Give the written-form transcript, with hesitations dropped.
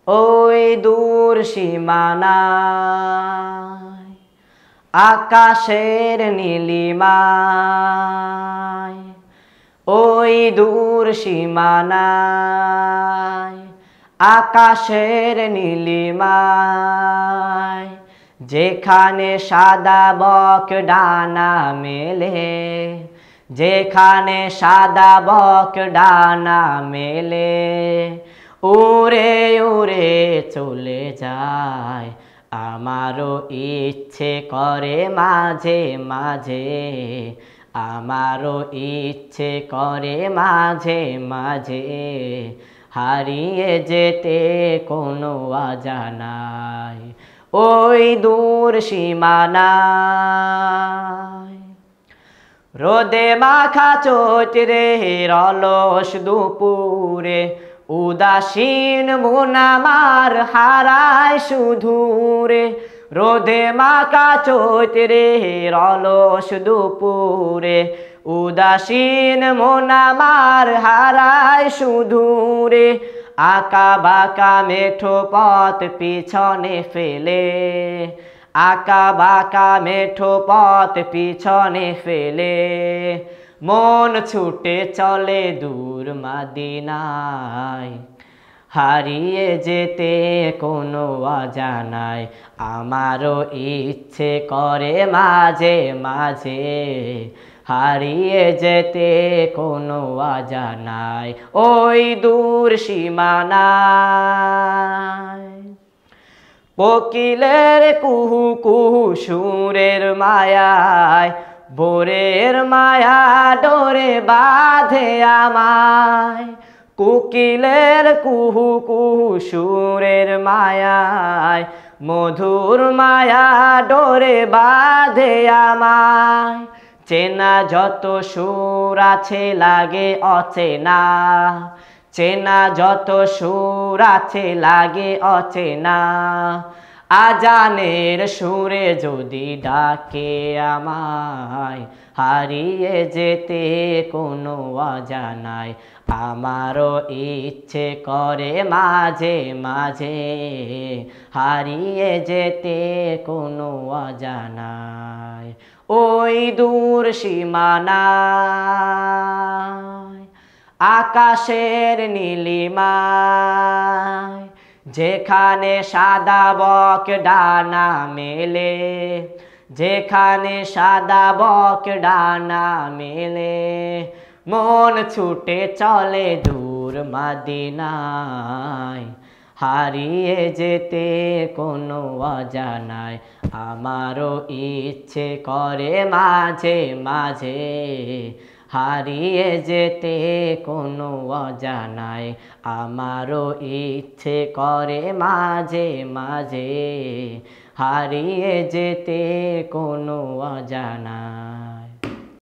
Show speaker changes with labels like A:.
A: ওই দূর সীমানায় আকাশের নীলিমায়, ওই দূর সীমানায় আকাশের নীলিমায়, যেখানে সাদা বক ডানা মেলে, যেখানে সাদা বক ডানা মেলে, উড়ে উড়ে চলে যায়। আমারও ইচ্ছে করে মাঝে মাঝে, আমারও ইচ্ছে করে মাঝে মাঝে, হারিয়ে যেতে কোনো অজানায় ওই দূর সীমানায়। রোদে মাখা চৈত্রের অলস দুপুরে, উদাসীন মন আমার হারায় শুধুরে। রোদে মাখা চৈত্রের অলস দুপুরে, উদাসীন মন আমার হারায় শুধুরে। আঁকা বাঁকা মেঠো পথ পিছনে ফেলে, আঁকা বাঁকা মেঠো পথ পিছনে ফেলে, মন ছুটে চলে দূর মদিনায়। হারিয়ে যেতে কোনো অজানায়, আমারও ইচ্ছে করে মাঝে মাঝে, হারিয়ে যেতে কোনো অজানায় ওই দূর সীমানায়। কোকিলের কুহু কুহু সুরের মায়ায়, ভোরের মায়া ডোরে বাঁধে আমায়। কোকিলের কুহু কুহু সুরের মায়ায়, মধুর মায়া ডোরে বাঁধে আমায়। চেনা যত সুর আছে লাগে অচেনা, চেনা যত সুর আছে লাগে অচেনা। আজানের সুরে যদি ডাকে আমায়, হারিয়ে যেতে কোনো অজানায়। আমারও ইচ্ছে করে মাঝে মাঝে, হারিয়ে যেতে কোনো অজানায় ওই দূর সীমানায় আকাশের নীলিমায়। যেখানে সাদা বক ডানা মেলে, যেখানে সাদা বক ডানা মেলে, মন ছুটে চলে দূর মদিনায়। হারিয়ে যেতে কোনো অজানায়, আমারও ইচ্ছে করে মাঝে মাঝে, হারিয়ে যেতে কোনো অজানায়। আমারও ইচ্ছে করে মাঝে মাঝে, হারিয়ে যেতে কোনো অজানায়।